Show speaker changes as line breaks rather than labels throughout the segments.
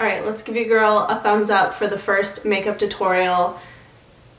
Alright, let's give your girl a thumbs up for the first makeup tutorial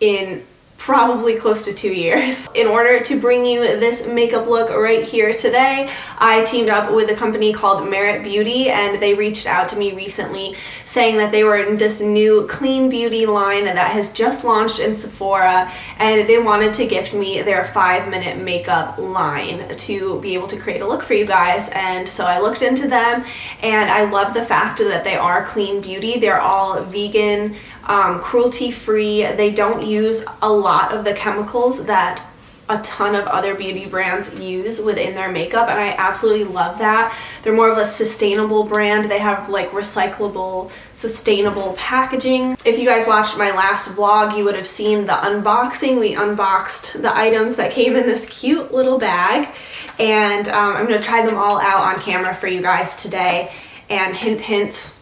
in probably close to 2 years. In order to bring you this makeup look right here today, I teamed up with a company called Merit Beauty, and they reached out to me recently saying that they were in this new clean beauty line that has just launched in Sephora, and they wanted to gift me their 5-minute makeup line to be able to create a look for you guys. And so I looked into them, and I love the fact that they are clean beauty. They're all vegan, cruelty-free. They don't use a lot of the chemicals that a ton of other beauty brands use within their makeup, and I absolutely love that. They're more of a sustainable brand. They have like recyclable, sustainable packaging. If you guys watched my last vlog, you would have seen the unboxing. We unboxed the items that came in this cute little bag, and I'm going to try them all out on camera for you guys today, and hint hint,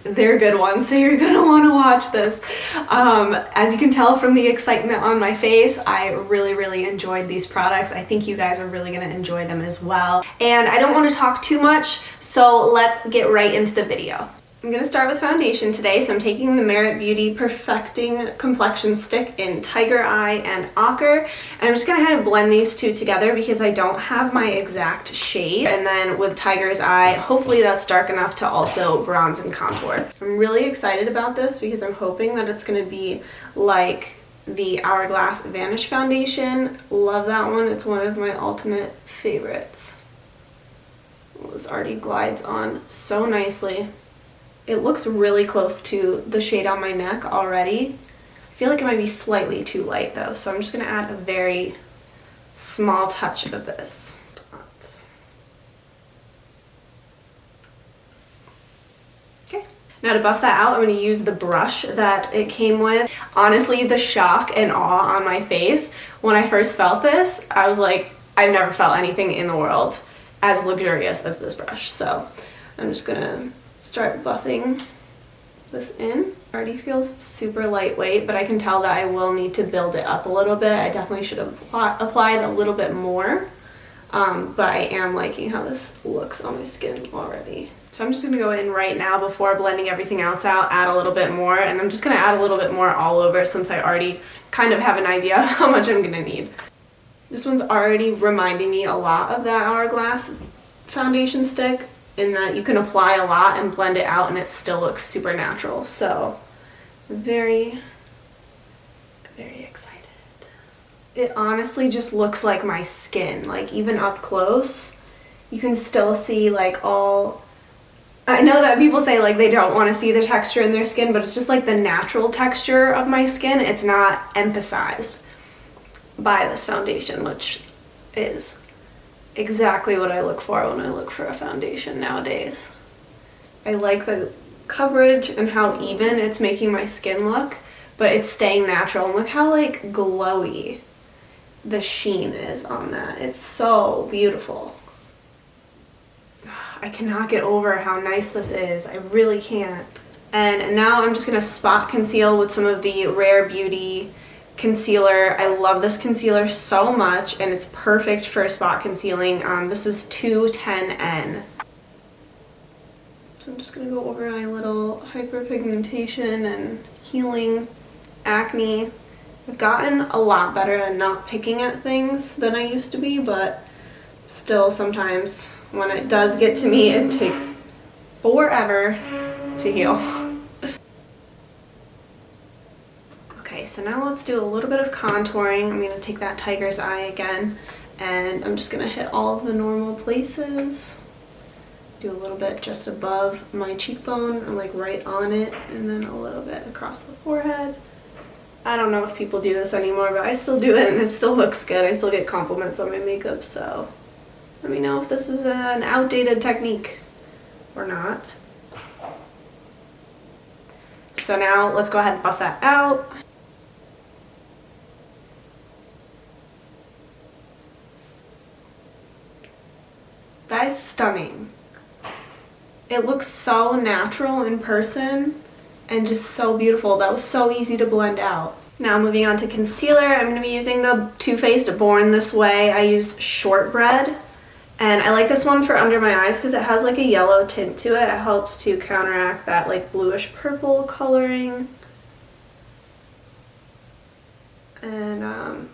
they're good ones, so you're gonna want to watch this. As you can tell from the excitement on my face, I really enjoyed these products. I think you guys are really gonna enjoy them as well. And I don't want to talk too much, so let's get right into the video. I'm going to start with foundation today, so I'm taking the Merit Beauty Perfecting Complexion Stick in Tiger Eye and Ochre, and I'm just going to kind of blend these two together because I don't have my exact shade. And then with Tiger's Eye, hopefully that's dark enough to also bronze and contour. I'm really excited about this because I'm hoping that it's going to be like the Hourglass Vanish foundation. Love that one. It's one of my ultimate favorites. This already glides on so nicely. It looks really close to the shade on my neck already. I feel like it might be slightly too light though, so I'm just going to add a very small touch of this. Okay. Now to buff that out, I'm going to use the brush that it came with. Honestly, the shock and awe on my face when I first felt this, I was like, I've never felt anything in the world as luxurious as this brush. So I'm just going to start buffing this in. Already feels super lightweight, but I can tell that I will need to build it up a little bit. I definitely should have applied a little bit more, but I am liking how this looks on my skin already. So I'm just going to go in right now before blending everything else out, add a little bit more, and I'm just going to add a little bit more all over since I already kind of have an idea of how much I'm going to need. This one's already reminding me a lot of that Hourglass foundation stick, in that you can apply a lot and blend it out and it still looks super natural. So very excited. It honestly just looks like my skin. Like even up close, you can still see like all, I know that people say like they don't want to see the texture in their skin, but it's just like the natural texture of my skin. It's not emphasized by this foundation, which is exactly what I look for when I look for a foundation nowadays. I like the coverage and how even it's making my skin look, but it's staying natural. And look how like glowy the sheen is on that. It's so beautiful. I cannot get over how nice this is. I really can't. And now I'm just going to spot conceal with some of the Rare Beauty concealer. I love this concealer so much, and it's perfect for spot concealing. This is 210N. So I'm just going to go over my little hyperpigmentation and healing acne. I've gotten a lot better at not picking at things than I used to be, but still sometimes when it does get to me, it takes forever to heal. Okay, so now let's do a little bit of contouring. I'm going to take that Tiger's Eye again, and I'm just going to hit all of the normal places. Do a little bit just above my cheekbone, or like right on it, and then a little bit across the forehead. I don't know if people do this anymore, but I still do it and it still looks good. I still get compliments on my makeup, so let me know if this is an outdated technique or not. So now let's go ahead and buff that out. That is stunning. It looks so natural in person and just so beautiful. That was so easy to blend out. Now moving on to concealer, I'm going to be using the Too Faced Born This Way. I use Shortbread, And I like this one for under my eyes because it has like a yellow tint to it. It helps to counteract that like bluish purple coloring. And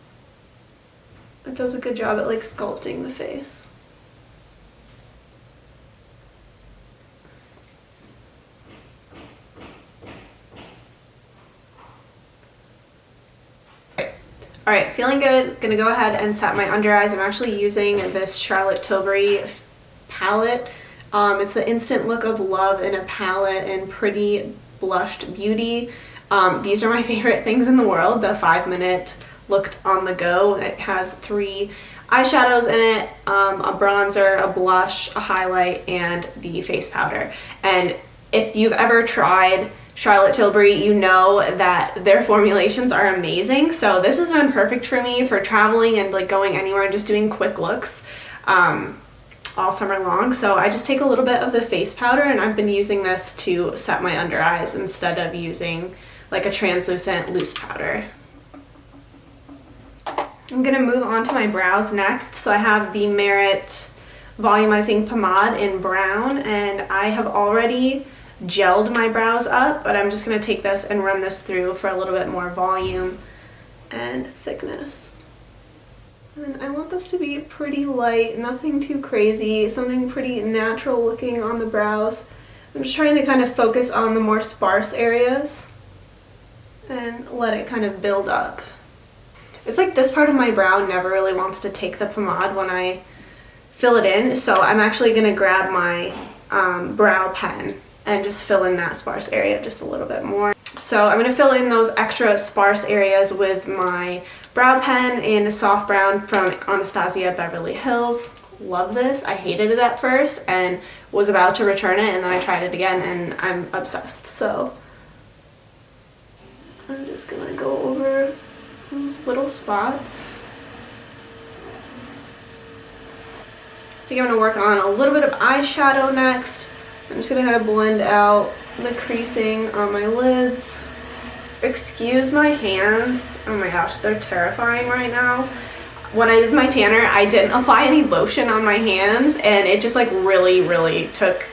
it does a good job at like sculpting the face. Alright, feeling good. Gonna go ahead and set my under eyes. I'm actually using this Charlotte Tilbury palette. It's the Instant Look of Love in a palette in Pretty Blushed Beauty. These are my favorite things in the world. The 5-minute look on the go. It has 3 eyeshadows in it, a bronzer, a blush, a highlight, and the face powder. And if you've ever tried Charlotte Tilbury, you know that their formulations are amazing. So this has been perfect for me for traveling and like going anywhere and just doing quick looks all summer long. So I just take a little bit of the face powder, and I've been using this to set my under eyes instead of using like a translucent loose powder. I'm gonna move on to my brows next. So I have the Merit Volumizing Pomade in brown, and I have already gelled my brows up, but I'm just going to take this and run this through for a little bit more volume and thickness. And I want this to be pretty light, nothing too crazy, something pretty natural looking on the brows. I'm just trying to kind of focus on the more sparse areas and let it kind of build up. It's like this part of my brow never really wants to take the pomade when I fill it in, so I'm actually going to grab my brow pen and just fill in that sparse area just a little bit more. So I'm going to fill in those extra sparse areas with my brow pen in a soft brown from Anastasia Beverly Hills. Love this. I hated it at first and was about to return it, and then I tried it again and I'm obsessed. So I'm just going to go over those little spots. I think I'm going to work on a little bit of eyeshadow next. I'm just going to kind of blend out the creasing on my lids. Excuse my hands. Oh my gosh, they're terrifying right now. When I did my tanner, I didn't apply any lotion on my hands, and it just like really took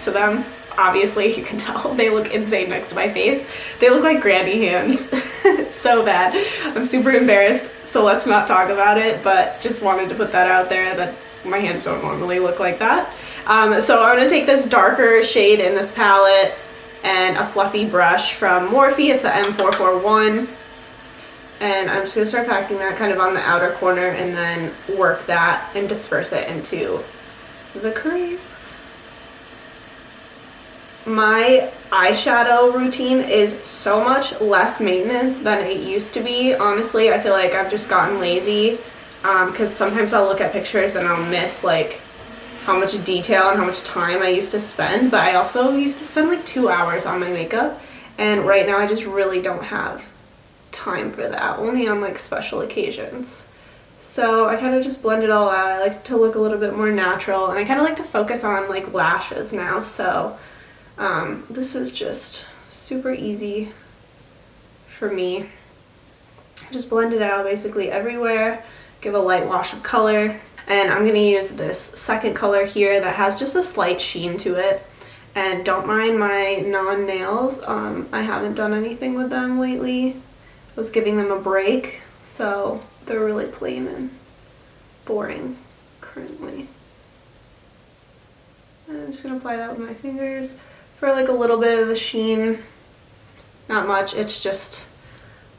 to them. Obviously, you can tell they look insane next to my face. They look like granny hands. It's so bad. I'm super embarrassed, so let's not talk about it, but just wanted to put that out there that my hands don't normally look like that. So I'm going to take this darker shade in this palette and a fluffy brush from Morphe. It's the M441. And I'm just going to start packing that kind of on the outer corner and then work that and disperse it into the crease. My eyeshadow routine is so much less maintenance than it used to be. Honestly, I feel like I've just gotten lazy because sometimes I'll look at pictures and I'll miss like how much detail and how much time I used to spend, but I also used to spend like 2 hours on my makeup, and right now I just really don't have time for that, only on like special occasions. So I kind of just blend it all out. I like to look a little bit more natural, and I kind of like to focus on like lashes now, so this is just super easy for me. Just blend it out basically everywhere, give a light wash of color. And I'm going to use this second color here that has just a slight sheen to it. And don't mind my non-nails. I haven't done anything with them lately. I was giving them a break, so they're really plain and boring currently. And I'm just going to apply that with my fingers for like a little bit of a sheen. Not much, it's just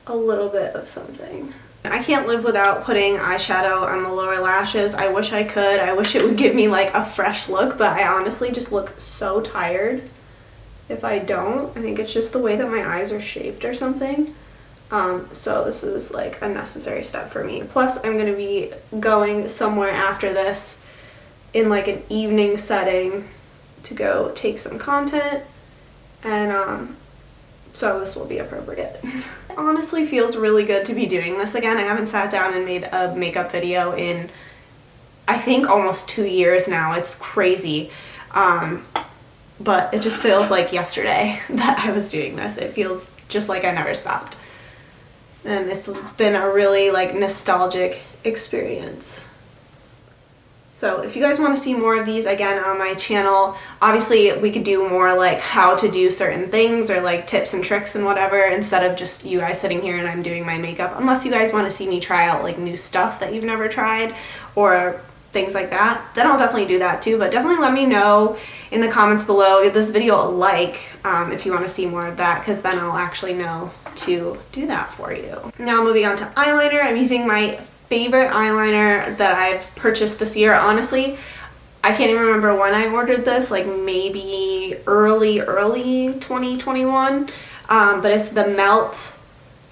a little bit of something. I can't live without putting eyeshadow on the lower lashes. I wish I could. I wish it would give me like a fresh look, but I honestly just look so tired if I don't. I think it's just the way that my eyes are shaped or something. So this is like a necessary step for me. Plus I'm going to be going somewhere after this in like an evening setting to go take some content, and so this will be appropriate. It honestly feels really good to be doing this again. I haven't sat down and made a makeup video in, I think, almost 2 years now. It's crazy. But it just feels like yesterday that I was doing this. It feels just like I never stopped. And it's been a really like nostalgic experience. So if you guys want to see more of these, again, on my channel, obviously we could do more like how to do certain things or like tips and tricks and whatever, instead of just you guys sitting here and I'm doing my makeup, unless you guys want to see me try out like new stuff that you've never tried or things like that, then I'll definitely do that too. But definitely let me know in the comments below, give this video a like if you want to see more of that, because then I'll actually know to do that for you. Now moving on to eyeliner, I'm using my favorite eyeliner that I've purchased this year. Honestly, I can't even remember when I ordered this, like maybe early 2021, but it's the Melt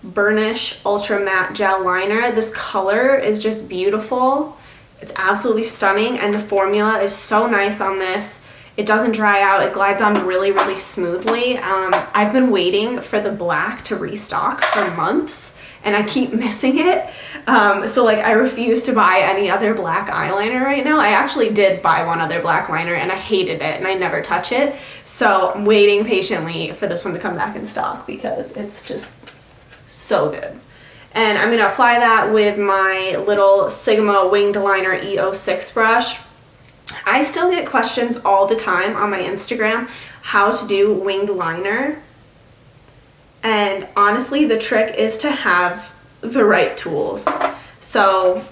Burnish Ultra Matte Gel Liner. This color is just beautiful. It's absolutely stunning, and the formula is so nice on this. It doesn't dry out, it glides on really, really smoothly. I've been waiting for the black to restock for months, and I keep missing it. So like I refuse to buy any other black eyeliner right now. I actually did buy one other black liner and I hated it and I never touch it. So I'm waiting patiently for this one to come back in stock because it's just so good. And I'm gonna apply that with my little Sigma Winged Liner E06 brush. I still get questions all the time on my Instagram how to do winged liner. And honestly, the trick is to have the right tools. So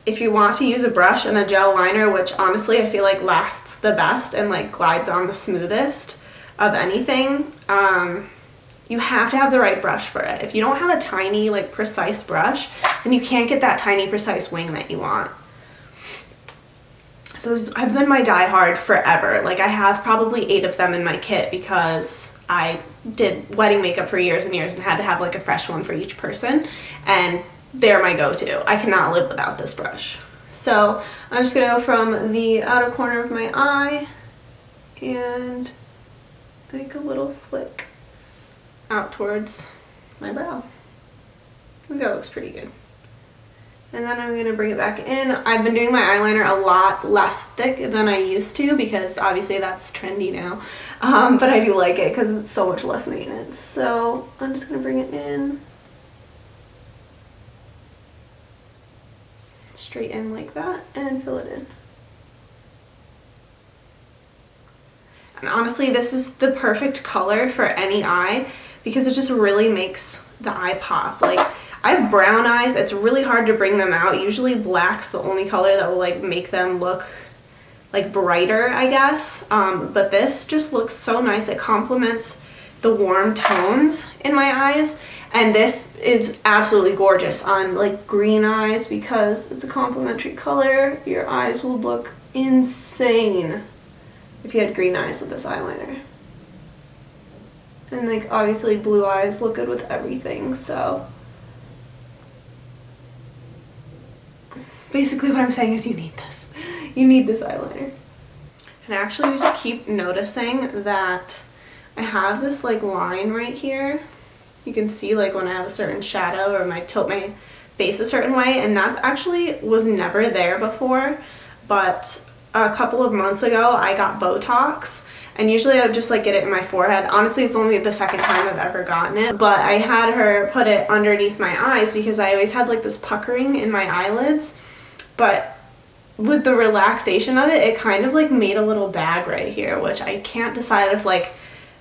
if you want to use a brush and a gel liner, which honestly I feel like lasts the best and like glides on the smoothest of anything, you have to have the right brush for it. If you don't have a tiny like precise brush, then you can't get that tiny precise wing that you want. So I've been my die-hard forever. Like I have probably 8 of them in my kit because I did wedding makeup for years and years and had to have like a fresh one for each person, and they're my go-to. I cannot live without this brush. So I'm just gonna go from the outer corner of my eye and make a little flick out towards my brow. I think that looks pretty good. And then I'm going to bring it back in. I've been doing my eyeliner a lot less thick than I used to because obviously that's trendy now. But I do like it because it's so much less maintenance. So I'm just going to bring it in. Straight in like that and fill it in. And honestly, this is the perfect color for any eye because it just really makes the eye pop. Like, I have brown eyes. It's really hard to bring them out. Usually black's the only color that will like make them look like brighter, I guess. But this just looks so nice. It complements the warm tones in my eyes. And this is absolutely gorgeous on like green eyes because it's a complementary color. Your eyes will look insane if you had green eyes with this eyeliner. And like obviously blue eyes look good with everything, so. Basically what I'm saying is you need this. You need this eyeliner. And I actually just keep noticing that I have this like line right here. You can see like when I have a certain shadow or I tilt my face a certain way, and that's actually was never there before. But a couple of months ago I got Botox, and usually I would just like get it in my forehead. Honestly, it's only the second time I've ever gotten it, but I had her put it underneath my eyes because I always had like this puckering in my eyelids. But with the relaxation of it, it kind of like made a little bag right here, which I can't decide if like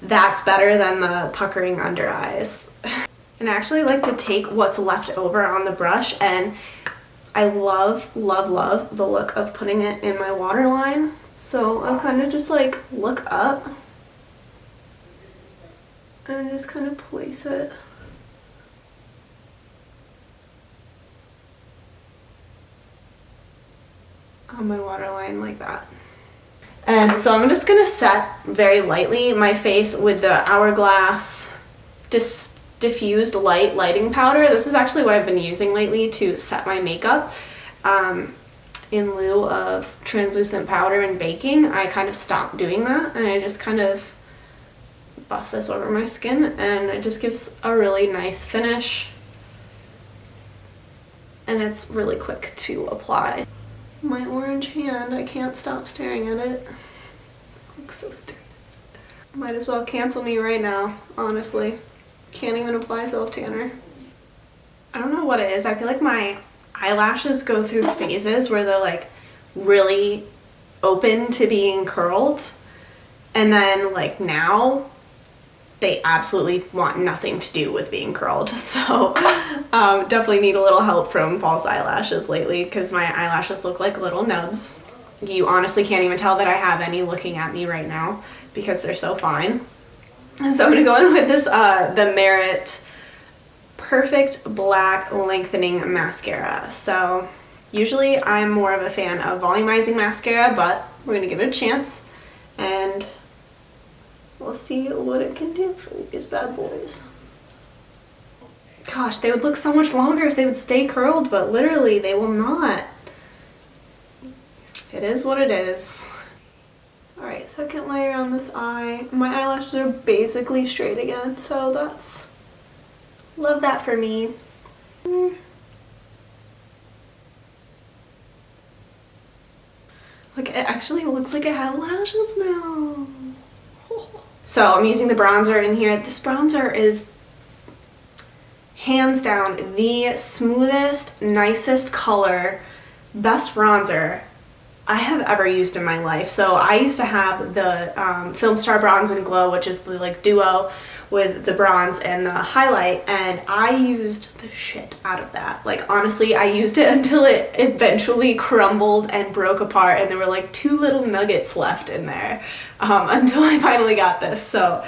that's better than the puckering under eyes. And I actually like to take what's left over on the brush, and I love, love, love the look of putting it in my waterline. So I'll kind of just like look up and just kind of place it on my waterline like that. And so I'm just gonna set very lightly my face with the Hourglass diffused lighting powder. This is actually what I've been using lately to set my makeup. In lieu of translucent powder and baking, I kind of stopped doing that, and I just kind of buff this over my skin, and it just gives a really nice finish, and it's really quick to apply. My orange hand, I can't stop staring at it. It looks so stupid. Might as well cancel me right now, honestly. Can't even apply self-tanner. I don't know what it is. I feel like my eyelashes go through phases where they're like really open to being curled, and then like now they absolutely want nothing to do with being curled. So definitely need a little help from false eyelashes lately because my eyelashes look like little nubs. You honestly can't even tell that I have any looking at me right now because they're so fine. So I'm gonna go in with this the Merit Perfect Black Lengthening Mascara. So usually I'm more of a fan of volumizing mascara, but we're gonna give it a chance and we'll see what it can do for these bad boys. Gosh, they would look so much longer if they would stay curled, but literally they will not. It is what it is. Alright, second layer on this eye. My eyelashes are basically straight again, so that's... love that for me. Like, it actually looks like I have lashes now. So I'm using the bronzer in here. This bronzer is hands down the smoothest, nicest color, best bronzer I have ever used in my life. So I used to have the Film Star Bronze and Glow, which is the like duo with the bronze and the highlight, and I used the shit out of that. Like honestly, I used it until it eventually crumbled and broke apart and there were like 2 little nuggets left in there until I finally got this. So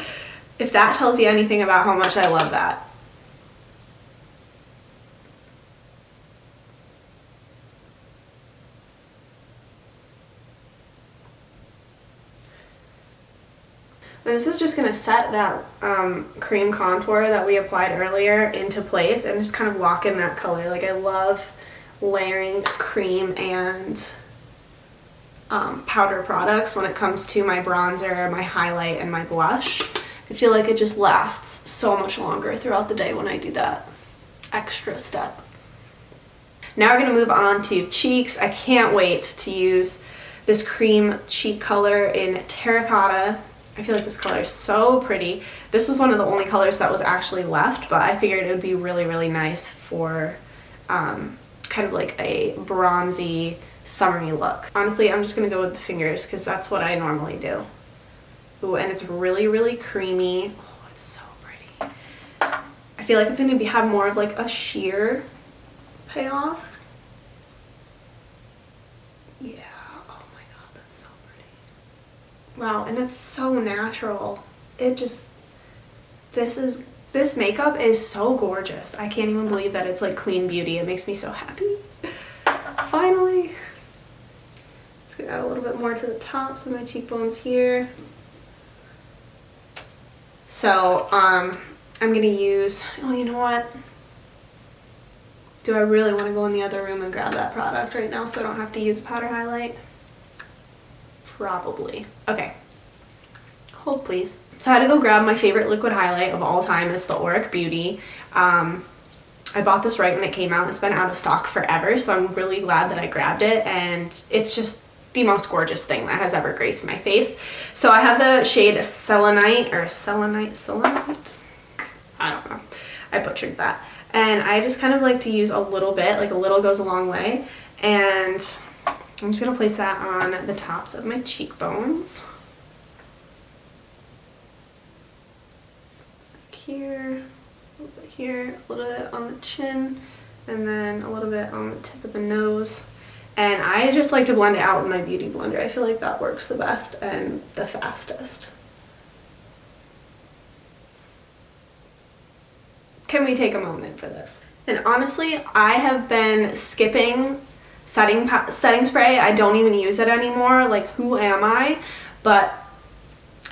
if that tells you anything about how much I love that. This is just going to set that cream contour that we applied earlier into place and just kind of lock in that color. Like I love layering cream and powder products when it comes to my bronzer, my highlight, and my blush. I feel like it just lasts so much longer throughout the day when I do that extra step. Now we're going to move on to cheeks. I can't wait to use this cream cheek color in Terracotta. I feel like this color is so pretty. This was one of the only colors that was actually left, but I figured it would be really, really nice for kind of like a bronzy, summery look. Honestly, I'm just gonna go with the fingers because that's what I normally do. Ooh, and it's really, really creamy. Oh, it's so pretty. I feel like it's gonna have more of like a sheer payoff. Yeah. Wow, and it's so natural. It just, this makeup is so gorgeous. I can't even believe that it's like clean beauty. It makes me so happy. Finally. Just gonna add a little bit more to the tops of my cheekbones here. So, I'm gonna use, oh, you know what? Do I really want to go in the other room and grab that product right now so I don't have to use a powder highlight? Probably. Okay. Hold please. So I had to go grab my favorite liquid highlight of all time. It's the Ochre Beauty. I bought this right when it came out. It's been out of stock forever, so I'm really glad that I grabbed it, and it's just the most gorgeous thing that has ever graced my face. So I have the shade Selenite, or Selenite? I don't know. I butchered that. And I just kind of like to use a little bit, like a little goes a long way, and I'm just going to place that on the tops of my cheekbones. Here, a little bit here, a little bit on the chin, and then a little bit on the tip of the nose. And I just like to blend it out with my beauty blender. I feel like that works the best and the fastest. Can we take a moment for this? And honestly, I have been skipping setting spray. I don't even use it anymore. Like, who am I? But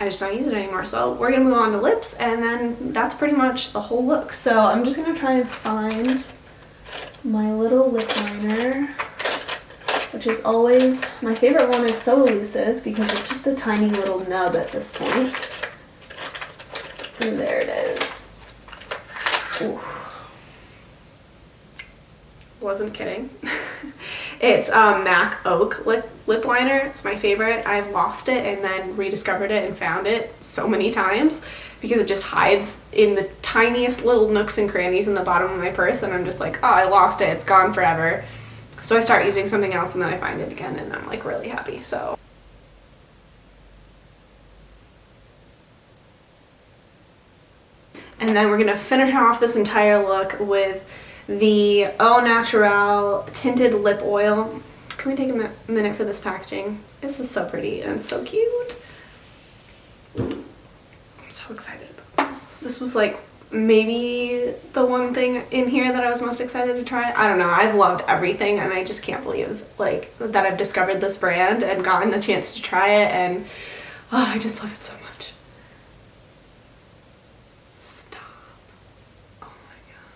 I just don't use it anymore. So we're gonna move on to lips, and then that's pretty much the whole look. So I'm just gonna try and find my little lip liner, which is always, my favorite one is So Elusive because it's just a tiny little nub at this point. And there it is. Ooh. Wasn't kidding. It's MAC Oak lip liner. It's my favorite. I've lost it and then rediscovered it and found it so many times because it just hides in the tiniest little nooks and crannies in the bottom of my purse, and I'm just like, oh, I lost it. It's gone forever. So I start using something else and then I find it again and I'm like really happy. So and then we're gonna finish off this entire look with the Au Naturel Tinted Lip Oil. Can we take a minute for this packaging? This is so pretty and so cute. I'm so excited about this. This was like maybe the one thing in here that I was most excited to try. I don't know, I've loved everything and I just can't believe like that I've discovered this brand and gotten a chance to try it, and oh, I just love it so much. Stop. Oh my god.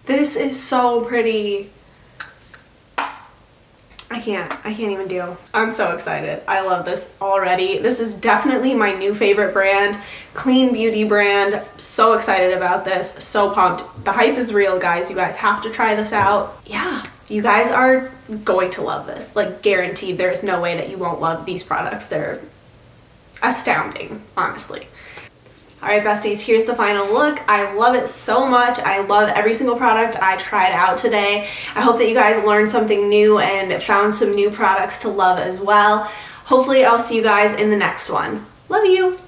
This is so pretty. I can't even deal. I'm so excited. I love this already. This is definitely my new favorite brand, Clean Beauty brand. So excited about this, so pumped. The hype is real, guys. You guys have to try this out. Yeah, you guys are going to love this, like guaranteed. There's no way that you won't love these products. They're astounding, honestly. Alright besties, here's the final look. I love it so much. I love every single product I tried out today. I hope that you guys learned something new and found some new products to love as well. Hopefully I'll see you guys in the next one. Love you!